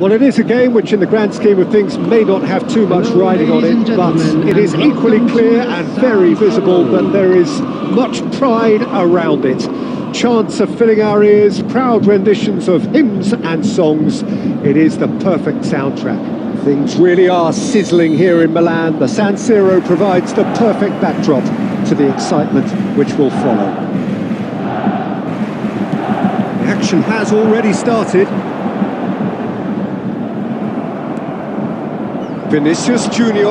Well, it is a game which in the grand scheme of things may not have too much riding on it, but it is equally clear and very visible that there is much pride around it. Chants are filling our ears, proud renditions of hymns and songs. It is the perfect soundtrack. Things really are sizzling here in Milan. The San Siro provides the perfect backdrop to the excitement which will follow. The action has already started. Vinicius Junior.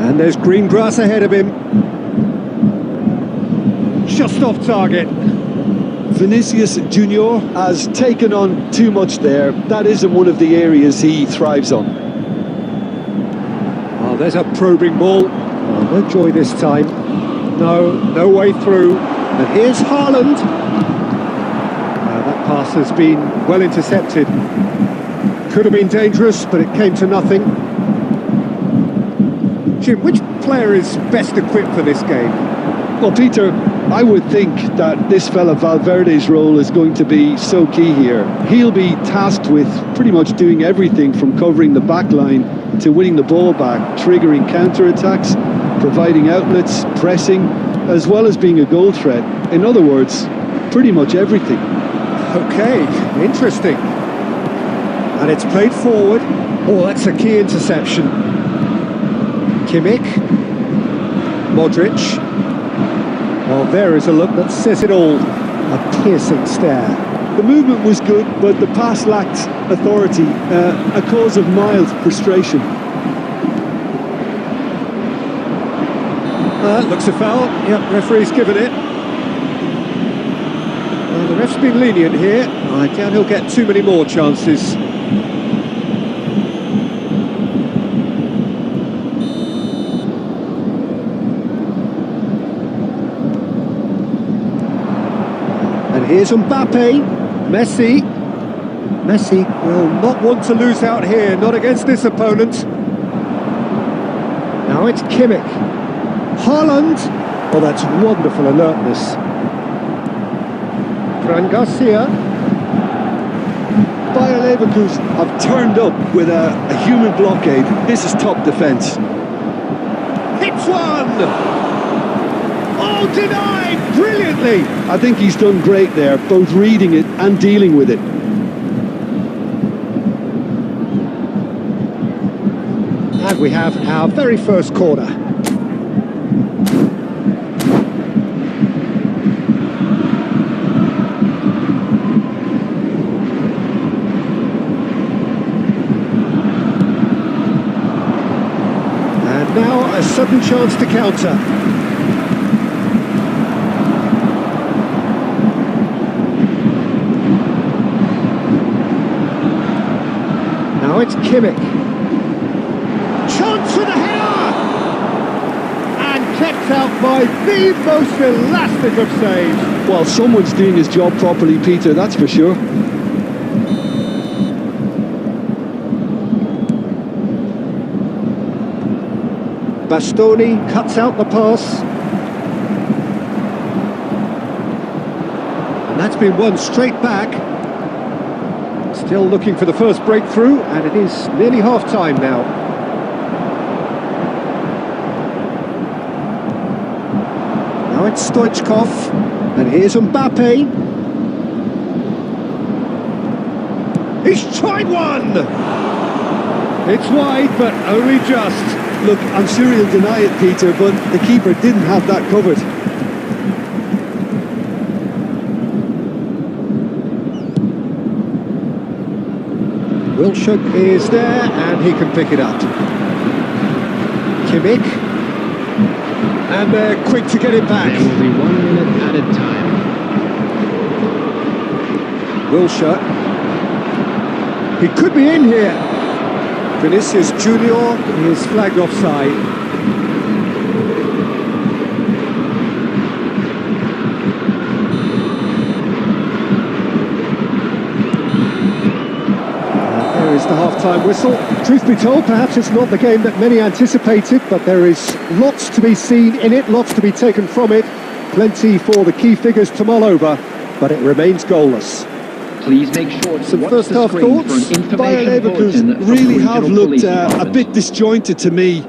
And there's green grass ahead of him. Just off target. Vinicius Junior has taken on too much there. That isn't one of the areas he thrives on. Oh, there's a probing ball. Oh, no joy this time. No way through. And here's Haaland. pass has been well intercepted. Could have been dangerous, but it came to nothing. Jim, which player is best equipped for this game? Well, Peter, I would think that this fella Valverde's role is going to be so key here. He'll be tasked with pretty much doing everything from covering the back line to winning the ball back, triggering counter-attacks, providing outlets, pressing, as well as being a goal threat. In other words, pretty much everything. Okay, interesting. And it's played forward. Oh, that's a key interception. Kimmich. Modric. Well, there is a look that says it all. A piercing stare. The movement was good, but the pass lacked authority, a cause of mild frustration. Looks a foul. Yep, referee's given it. The ref's been lenient here. I doubt he'll get too many more chances. And here's Mbappe. Messi. Messi will not want to lose out here, not against this opponent. Now it's Kimmich. Haaland. Oh, that's wonderful alertness. Fran Garcia. Bayer Leverkusen have turned up with a human blockade. This is top defence. Hits one! Oh, denied! Brilliantly! I think he's done great there, both reading it and dealing with it. And we have our very first corner. And now a sudden chance to counter. Now it's Kimmich. Chance for the header! And kept out by the most elastic of saves. Well, someone's doing his job properly, Peter, that's for sure. Bastoni cuts out the pass. And that's been won straight back. Still looking for the first breakthrough, and it is nearly half-time now. Now it's Stoichkov, and here's Mbappe. He's tried one! It's wide, but only just. Look, I'm sure he'll deny it, Peter, but the keeper didn't have that covered. Wilshere is there, and he can pick it up. Kimmich. And they're quick to get it back. There will be 1 minute added time. Wilshere. He could be in here. Vinicius Junior is flagged offside. There is the half-time whistle. Truth be told, perhaps it's not the game that many anticipated, but there is lots to be seen in it, lots to be taken from it. Plenty for the key figures to mull over, but it remains goalless. Please make sure to Some watch first the half screen for thoughts? an information Bayer bulletin Leverkusen from really have regional looked police a department. bit disjointed to me.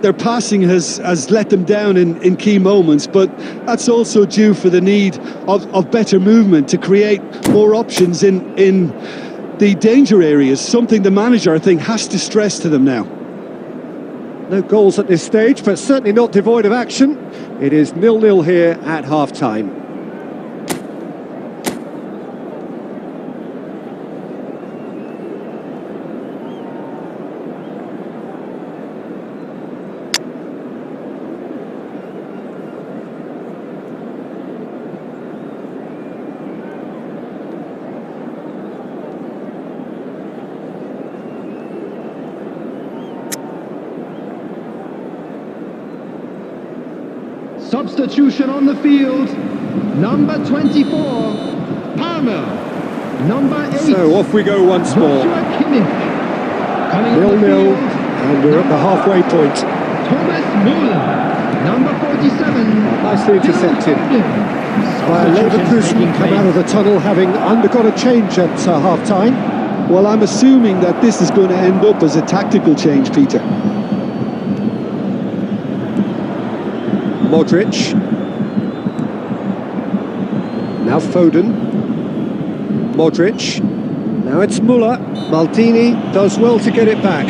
Their passing has let them down in key moments, but that's also due for the need of better movement to create more options in the danger areas, something the manager, I think, has to stress to them now. No goals at this stage, but certainly not devoid of action. It is 0-0 here at half-time. Substitution on the field, number 24, Palmer. Number 8. So off we go once more. 0-0, and we're at the halfway point. Thomas Müller, number 47. Nicely intercepted. Bayer Leverkusen come out of the tunnel having undergone a change at half-time. Well, I'm assuming that this is going to end up as a tactical change, Peter. Modric. Now Foden. Modric. Now it's Müller. Maldini does well to get it back.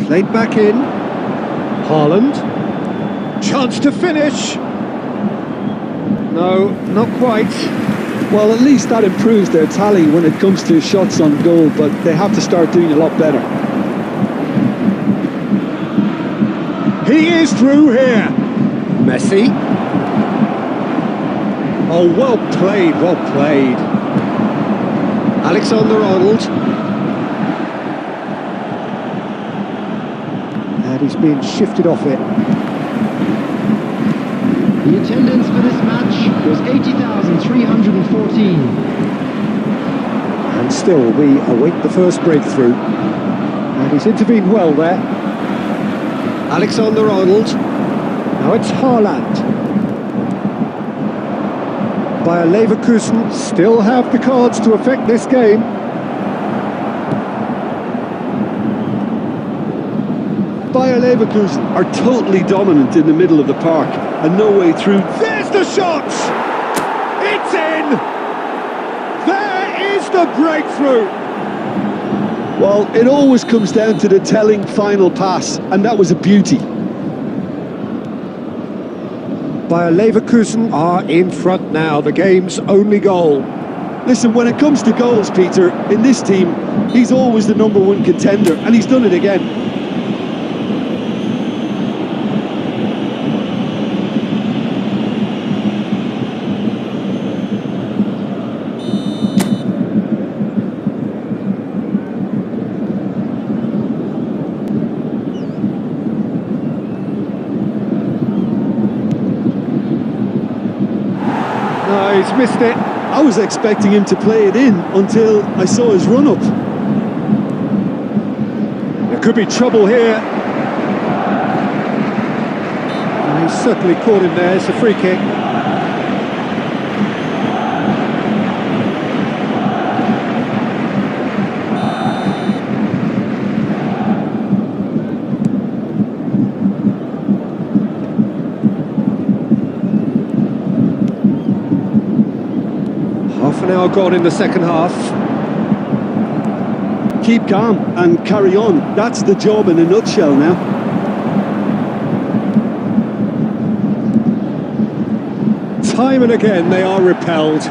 Played back in. Haaland. Chance to finish. No, not quite. Well, at least that improves their tally when it comes to shots on goal, but they have to start doing a lot better. He is through here. Messi. Oh, well played, well played. Alexander-Arnold. And he's being shifted off it. The attendance for this match was 80,314. And still, we await the first breakthrough. And he's intervened well there. Alexander-Arnold. Now it's Haaland. Bayer Leverkusen still have the cards to affect this game. Bayer Leverkusen are totally dominant in the middle of the park and no way through. There's the shot! It's in! There is the breakthrough! Well, it always comes down to the telling final pass, and that was a beauty. Bayer Leverkusen are in front now, the game's only goal. Listen, when it comes to goals, Peter, in this team, he's always the #1 contender, and he's done it again. No, he's missed it. I was expecting him to play it in until I saw his run-up. There could be trouble here. And he's certainly caught him there. It's a free kick. Half an hour gone in the second half. Keep calm and carry on. That's the job in a nutshell now. Time and again they are repelled.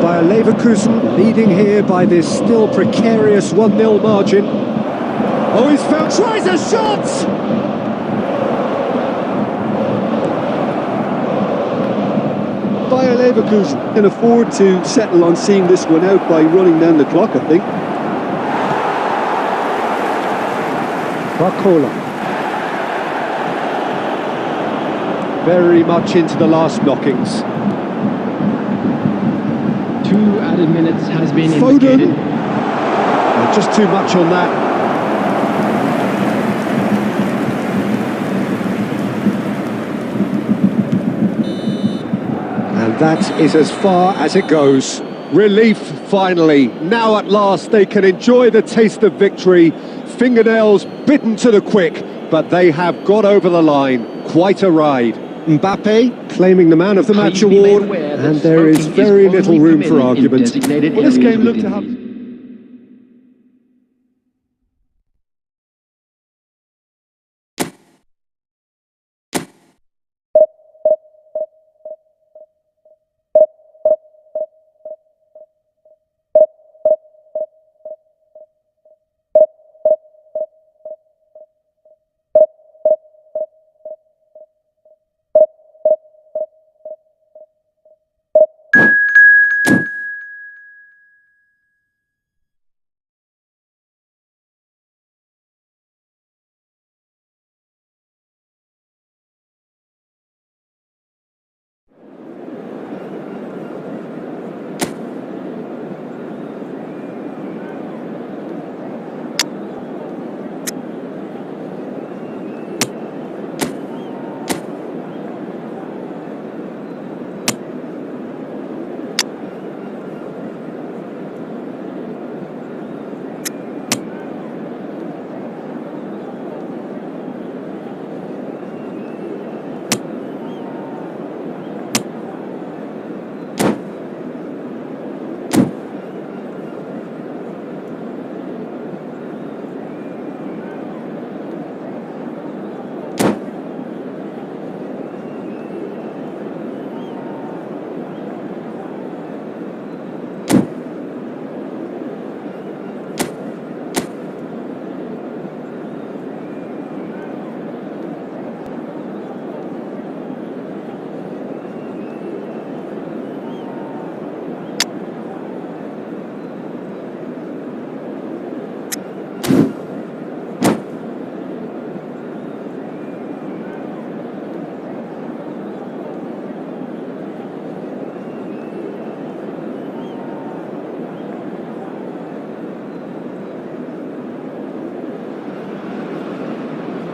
Bayer Leverkusen leading here by this still precarious 1-0 margin. Oh, he's found, tries a shot! Bayer Leverkusen can afford to settle on seeing this one out by running down the clock, I think. Barcola. Very much into the last knockings. 2 added minutes has been Foden. indicated. Just too much on that. And that is as far as it goes. Relief, finally. Now at last they can enjoy the taste of victory. Fingernails bitten to the quick, but they have got over the line. Quite a ride. Mbappe claiming the Man of the Match award, and there is very little room for argument. Well, this game looked to have...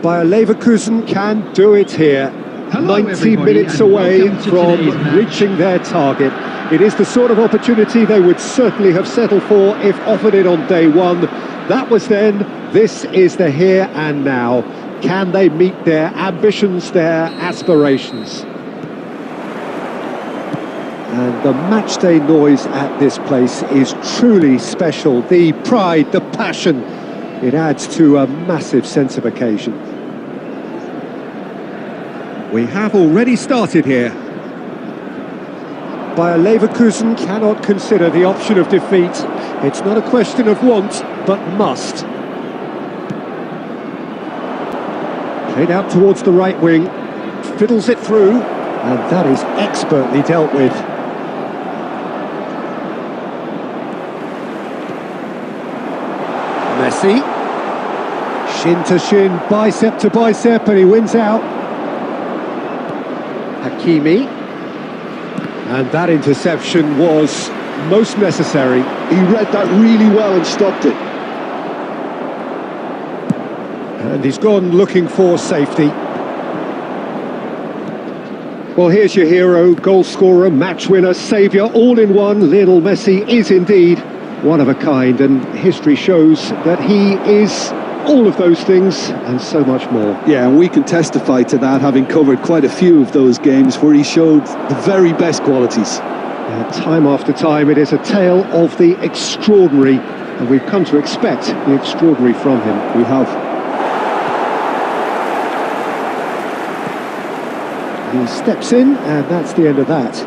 Bayer Leverkusen can do it here. Hello, 90 everybody, minutes and away welcome to from today's match. reaching their target. It is the sort of opportunity they would certainly have settled for if offered it on day one. That was then, this is the here and now. Can they meet their ambitions, their aspirations? And the matchday noise at this place is truly special. The pride, the passion, it adds to a massive sense of occasion. We have already started here. Bayer Leverkusen cannot consider the option of defeat. It's not a question of want, but must. Played out towards the right wing, fiddles it through, and that is expertly dealt with. Messi. Shin to shin, bicep to bicep, and he wins out. Hakimi. And that interception was most necessary. He read that really well and stopped it. And he's gone looking for safety. Well, here's your hero, goal scorer, match winner, saviour, all in one. Lionel Messi is indeed one of a kind, and history shows that he is all of those things and so much more. Yeah, and we can testify to that, having covered quite a few of those games where he showed the very best qualities. Time after time, it is a tale of the extraordinary, and we've come to expect the extraordinary from him. We have. He steps in, and that's the end of that.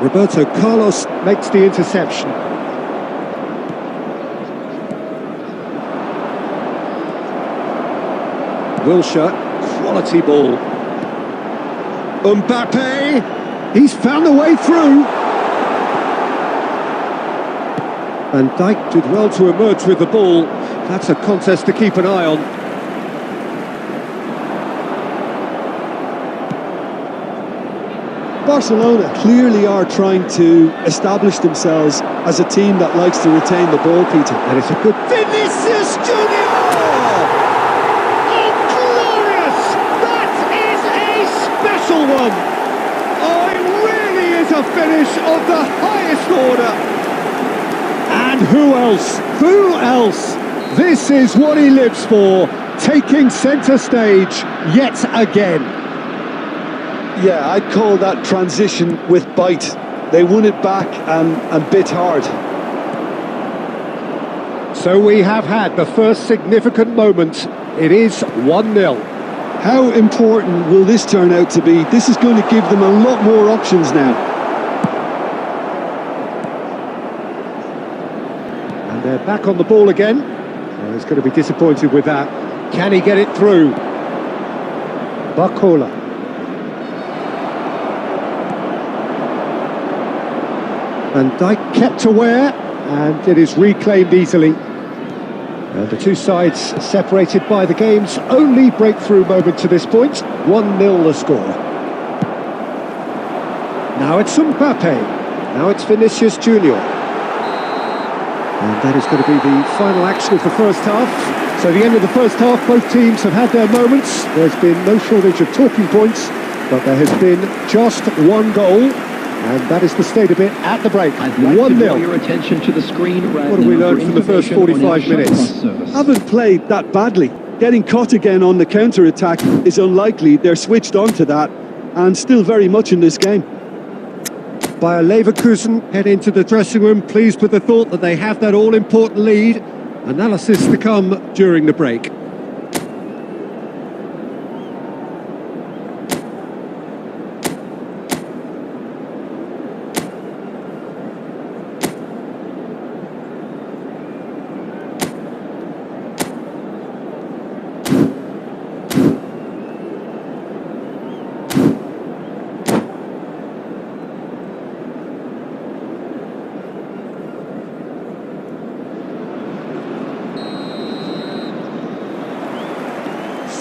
Roberto Carlos makes the interception. Wilshere, quality ball. Mbappe, he's found a way through. And Dijk did well to emerge with the ball. That's a contest to keep an eye on. Barcelona clearly are trying to establish themselves as a team that likes to retain the ball, Peter. And it's a good Vinicius Junior! Oh, glorious! That is a special one! Oh, it really is a finish of the highest order! And who else? Who else? This is what he lives for, taking centre stage yet again. Yeah, I'd call that transition with bite. They won it back and bit hard. So we have had the first significant moment. It is 1-0. How important will this turn out to be? This is going to give them a lot more options now. And they're back on the ball again. Oh, he's going to be disappointed with that. Can he get it through? Barcola. And Dijk kept aware, and it is reclaimed easily. And the two sides separated by the game's only breakthrough moment to this point. 1-0 the score. Now it's Mbappe. Now it's Vinicius Junior. And that is going to be the final action of the first half. So the end of the first half, both teams have had their moments. There's been no shortage of talking points, but there has been just one goal. And that is the state of it at the break. I'd like 1-0. to draw your attention to the screen right What have we now learned for from the first information 45 on our minutes? short bus service. Haven't played that badly. Getting caught again on the counter-attack is unlikely. They're switched on to that and still very much in this game. Bayer Leverkusen head into the dressing room pleased with the thought that they have that all-important lead. Analysis to come during the break.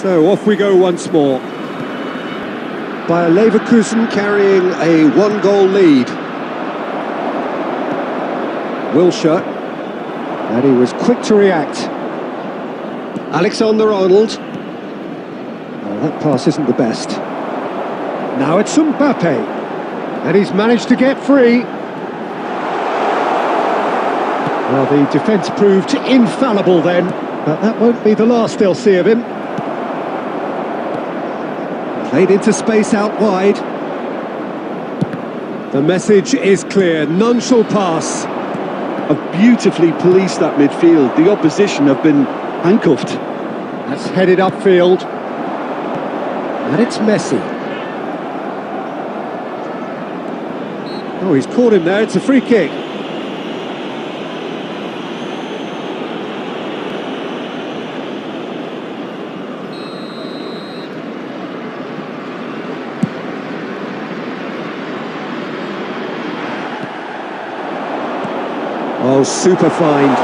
So off we go once more. Bayer Leverkusen carrying a one-goal lead. Wilshere, and he was quick to react. Alexander-Arnold. Oh, that pass isn't the best. Now it's Mbappe. And he's managed to get free. Well, the defence proved infallible then, but that won't be the last they'll see of him. Played into space out wide. The message is clear, none shall pass. Have beautifully policed that midfield. The opposition have been handcuffed. That's headed upfield. And it's Messi. Oh, he's caught him there, it's a free kick. Oh, super find.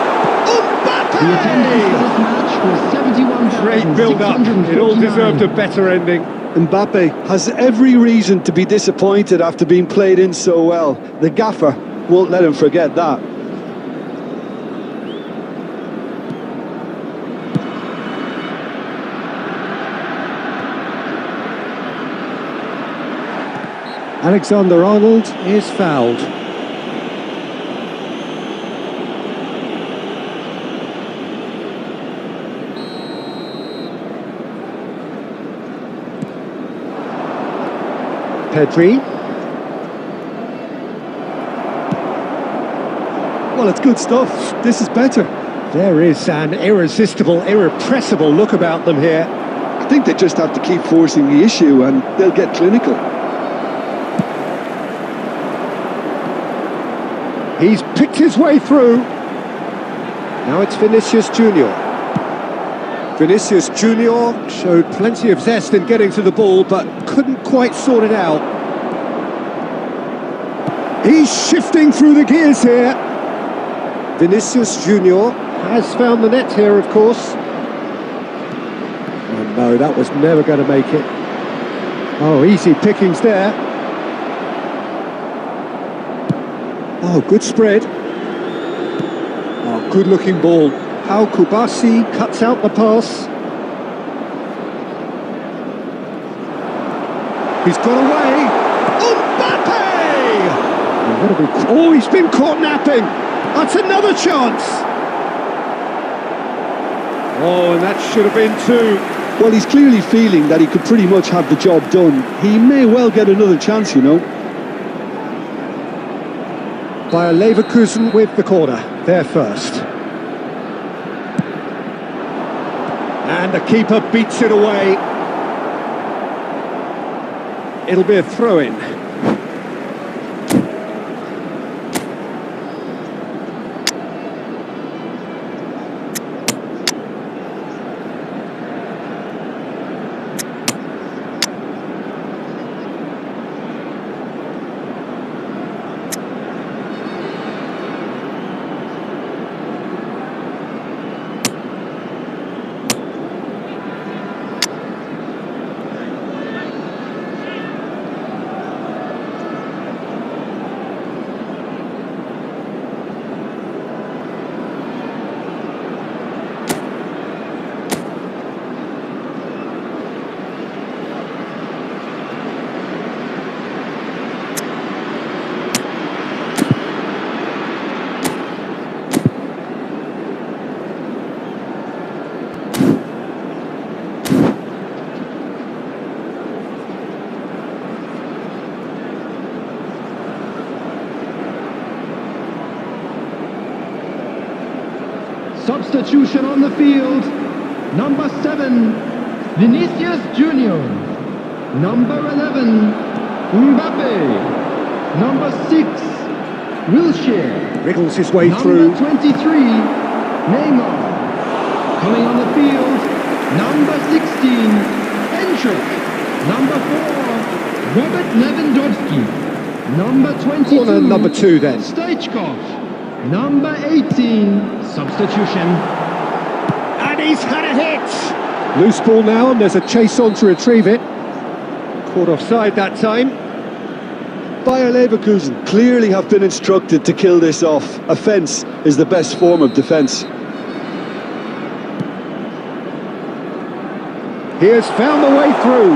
The attendance for this match was 71,649. Great build-up. It all deserved a better ending. Mbappe has every reason to be disappointed after being played in so well. The gaffer won't let him forget that. Alexander-Arnold is fouled. Pedri. Well, it's good stuff. This is better. There is an irresistible, irrepressible look about them here. I think they just have to keep forcing the issue and they'll get clinical. He's picked his way through. Now it's Vinicius Junior. Vinicius Junior showed plenty of zest in getting to the ball, but couldn't quite sort it out. He's shifting through the gears here. Vinicius Junior has found the net here, of course. Oh no, that was never going to make it. Oh, easy pickings there. Oh, good spread. Oh, good-looking ball. How Kubasi cuts out the pass. He's got away. Mbappe! Oh, he's been caught napping. That's another chance. Oh, and that should have been two. Well, he's clearly feeling that he could pretty much have the job done. He may well get another chance, you know. Bayer Leverkusen with the corner. They're first. And the keeper beats it away. It'll be a throw-in. Substitution on the field. Number 7, Vinicius Junior. Number 11, Mbappe. Number 6, Wilshere. Wriggles his way through. Number 23, Neymar. Coming on the field, number 16, Endrick. Number 4, Robert Lewandowski. Number 22, Corner number 2 then. Stoichkov. Number 18, substitution. And he's had a hit! Loose ball now, and there's a chase on to retrieve it. Caught offside that time. Bayer Leverkusen clearly have been instructed to kill this off. Offence is the best form of defence. He has found the way through.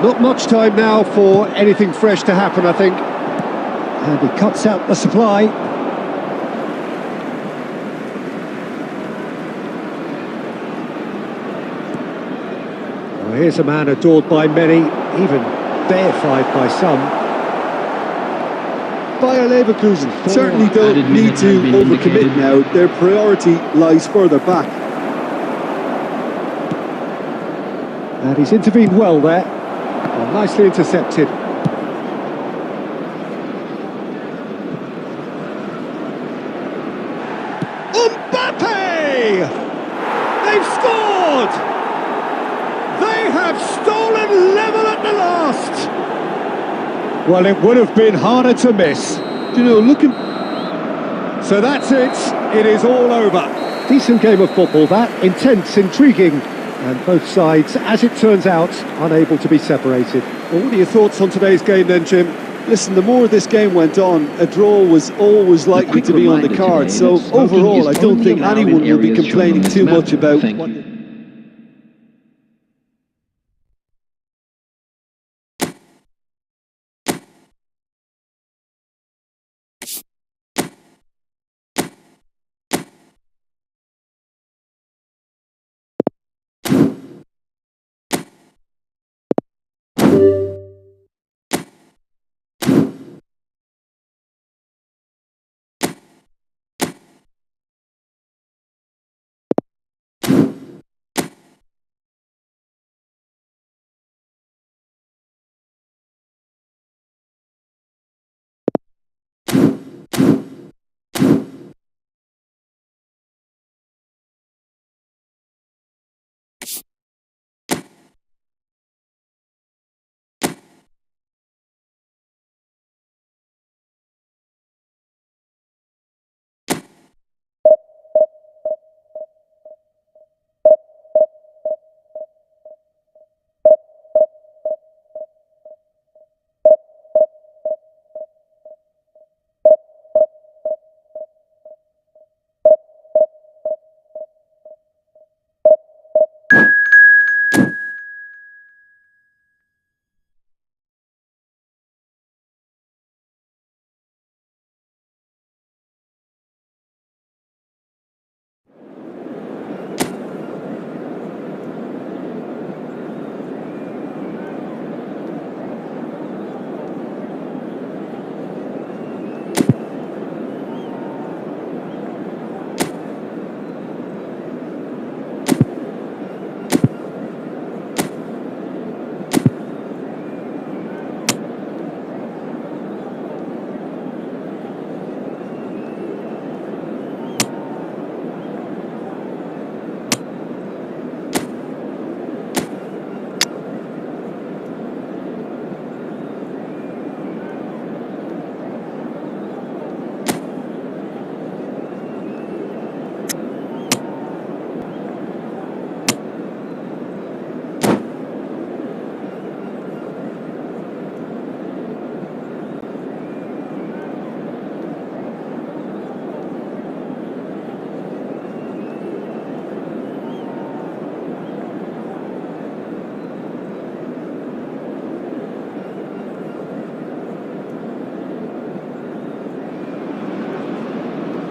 Not much time now for anything fresh to happen, I think. And he cuts out the supply. Well, here's a man adored by many, even deified by some. Bayer Leverkusen certainly don't need to overcommit now. Their priority lies further back. And he's intervened well there. Well, nicely intercepted. Mbappe! They've scored! They have stolen level at the last! Well, it would have been harder to miss. You know, looking... So that's it. It is all over. Decent game of football, that. Intense, intriguing. And both sides, as it turns out, unable to be separated. Well, what are your thoughts on today's game then, Jim? Listen, the more this game went on, a draw was always likely to be on the card. So overall, I don't think anyone will be complaining too much about what...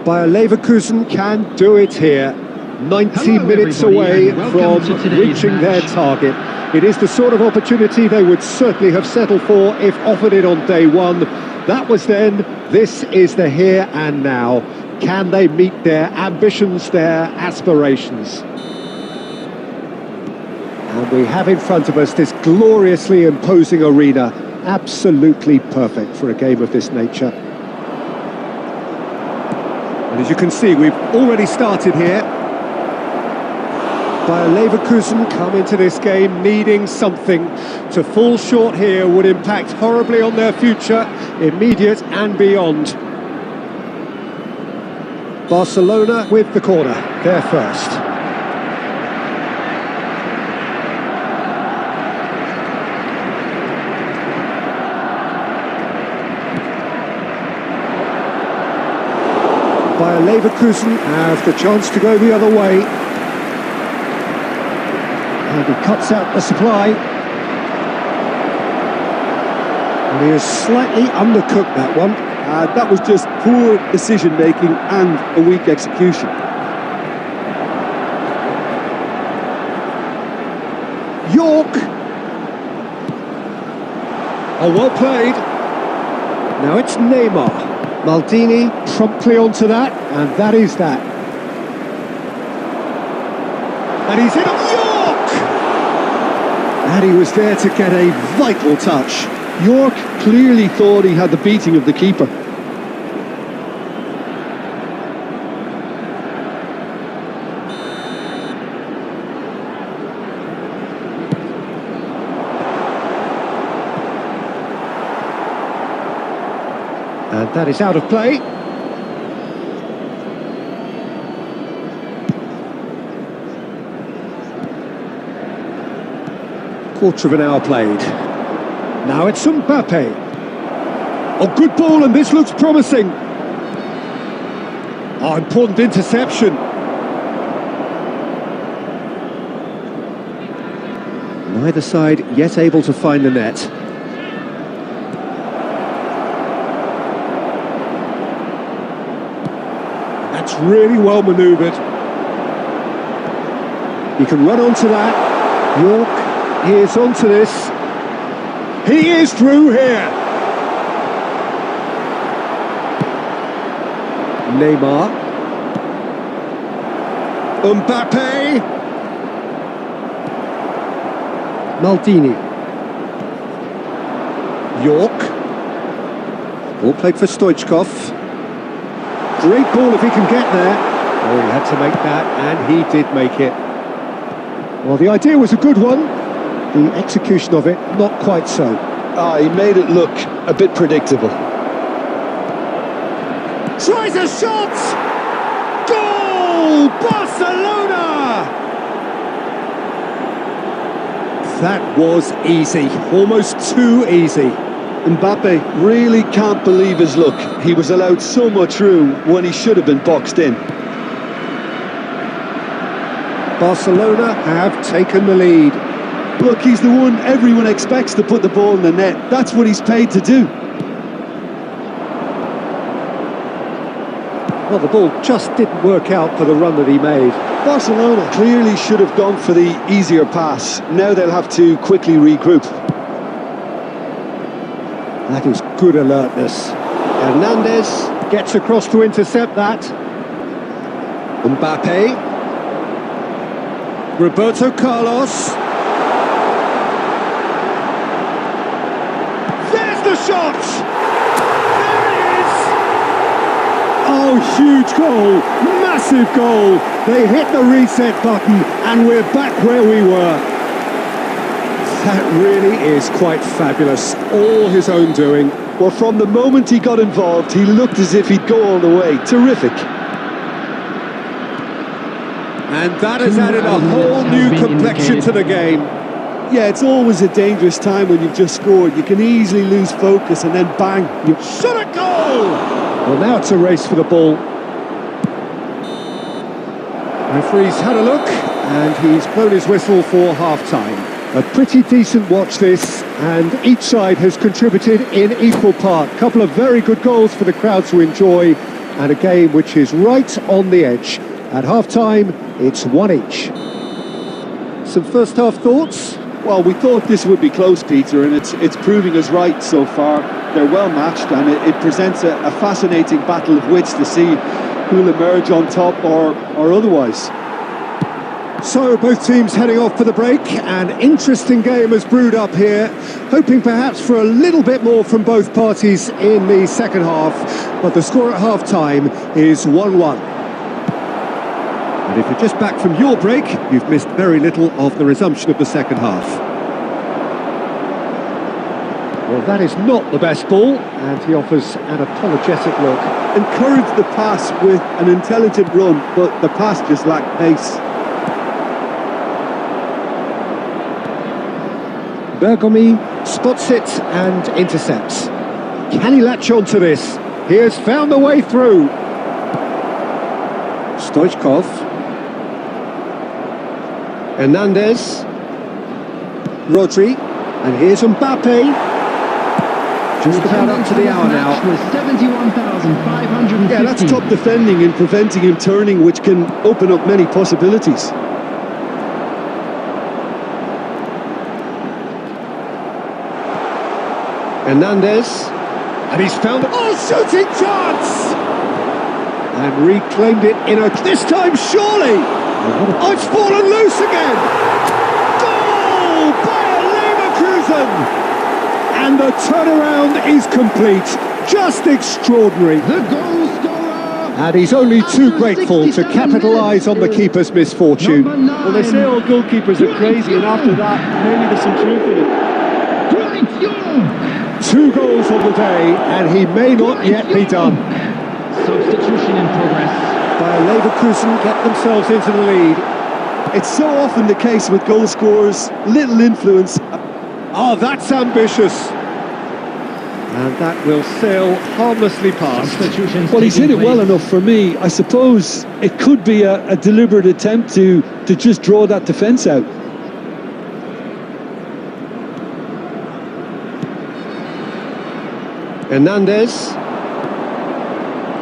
Bayer Leverkusen can do it here. 90 minutes away from reaching their target. It is the sort of opportunity they would certainly have settled for if offered it on day one. That was then. This is the here and now. Can they meet their ambitions, their aspirations? And we have in front of us this gloriously imposing arena. Absolutely perfect for a game of this nature. And as you can see, we've already started here. Bayer Leverkusen come into this game needing something. To fall short here would impact horribly on their future, immediate and beyond. Barcelona with the corner, they're first. Bayer Leverkusen have the chance to go the other way. And he cuts out the supply. And he has slightly undercooked that one. That was just poor decision-making and a weak execution. York! Oh, well played. Now it's Neymar. Maldini promptly onto that, and that is that. And he's in on York! And he was there to get a vital touch. York clearly thought he had the beating of the keeper. And that is out of play. Quarter of an hour played. Now it's Mbappe. Oh, good ball, and this looks promising. Oh, important interception. Neither side yet able to find the net. That's really well manoeuvred. He can run onto that. York is onto this. He is through here. Neymar. Mbappe. Maldini. York. Ball played for Stoichkov. Great ball if he can get there. Oh, he had to make that, and he did make it. Well, the idea was a good one. The execution of it, not quite so. He made it look a bit predictable. Tries a shot! Goal! Barcelona! That was easy, almost too easy. Mbappe really can't believe his luck. He was allowed so much room when he should have been boxed in. Barcelona have taken the lead. Look, he's the one everyone expects to put the ball in the net. That's what he's paid to do. Well, the ball just didn't work out for the run that he made. Barcelona clearly should have gone for the easier pass. Now they'll have to quickly regroup. That is good alertness. Hernandez gets across to intercept that. Mbappe. Roberto Carlos. There's the shot! There it is! Oh, huge goal! Massive goal! They hit the reset button and we're back where we were. That really is quite fabulous. All his own doing. Well, from the moment he got involved, he looked as if he'd go all the way. Terrific. And that has added a whole new complexion to the game. Yeah, it's always a dangerous time when you've just scored. You can easily lose focus and then bang, you've shot a goal! Well, now it's a race for the ball. Referee's had a look and he's blown his whistle for half-time. A pretty decent watch this, and each side has contributed in equal part. A couple of very good goals for the crowd to enjoy, and a game which is right on the edge. At half-time, it's 1 each. Some first-half thoughts? Well, we thought this would be close, Peter, and it's proving us right so far. They're well matched, and it presents a fascinating battle of wits to see who'll emerge on top or otherwise. So both teams heading off for the break. An interesting game has brewed up here, hoping perhaps for a little bit more from both parties in the second half, but the score at half-time is 1-1. And if you're just back from your break, you've missed very little of the resumption of the second half. Well, that is not the best ball, and he offers an apologetic look. Encouraged the pass with an intelligent run, but the pass just lacked pace. Bergomi spots it and intercepts. Can he latch on to this? He has found the way through. Stoichkov. Hernandez. Rodri, and here's Mbappe. Just about up to the hour now. Was 71,550. Yeah, that's top defending and preventing him turning, which can open up many possibilities. Hernandez, and he's found a shooting chance! And reclaimed it in a... this time, surely! Oh, it's fallen loose again! Goal! Bayer Leverkusen! And the turnaround is complete. Just extraordinary. The goal scorer! And he's only too grateful to capitalise on the keeper's misfortune. Well, they say all goalkeepers are crazy, and after that, maybe there's some truth in it. 2 goals on the day, and he may not yet be done. Substitution in progress. Bayer Leverkusen get themselves into the lead. It's so often the case with goal scorers, little influence. Oh, that's ambitious. And that will sail harmlessly past. Well, he's hit it well enough for me. I suppose it could be a deliberate attempt to just draw that defence out. Hernandez.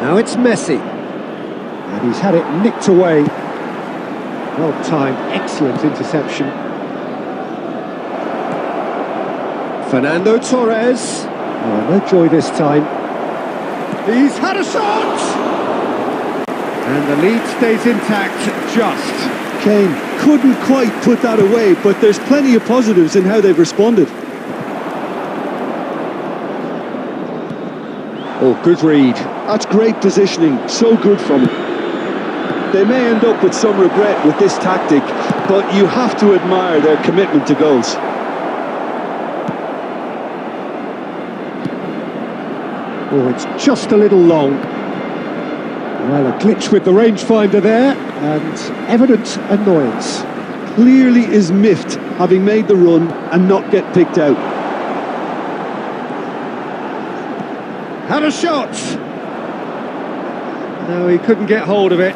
Now it's Messi. And he's had it nicked away. Well timed, excellent interception. Fernando Torres. Oh, no joy this time. He's had a shot! And the lead stays intact, just. Kane couldn't quite put that away, but there's plenty of positives in how they've responded. Oh, good read. That's great positioning, so good from him. They may end up with some regret with this tactic, but you have to admire their commitment to goals. Oh, it's just a little long. Well, a glitch with the rangefinder there, and evident annoyance. Clearly is miffed, having made the run and not get picked out. Had a shot! No, he couldn't get hold of it.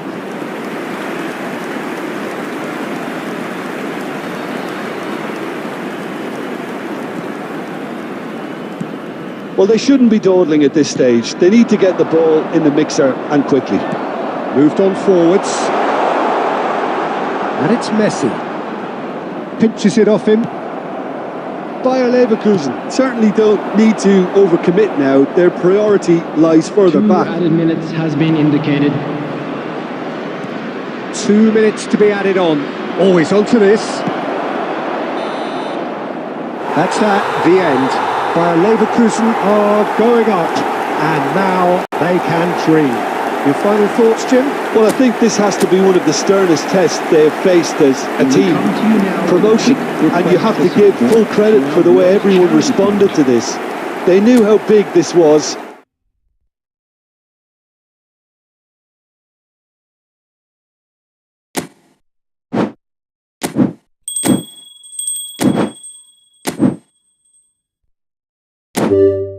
Well, they shouldn't be dawdling at this stage. They need to get the ball in the mixer, and quickly. Moved on forwards. And it's Messi. Pinches it off him. Bayer Leverkusen certainly don't need to overcommit now. Their priority lies further 2 back. added minutes has been indicated. 2 minutes to be added on. Always onto this. That's that, the end. Bayer Leverkusen are going up, and now they can dream. Your final thoughts, Jim? Well, I think this has to be one of the sternest tests they've faced as a team. Promotion, and you have to give full credit for the way everyone responded to this. They knew how big this was. you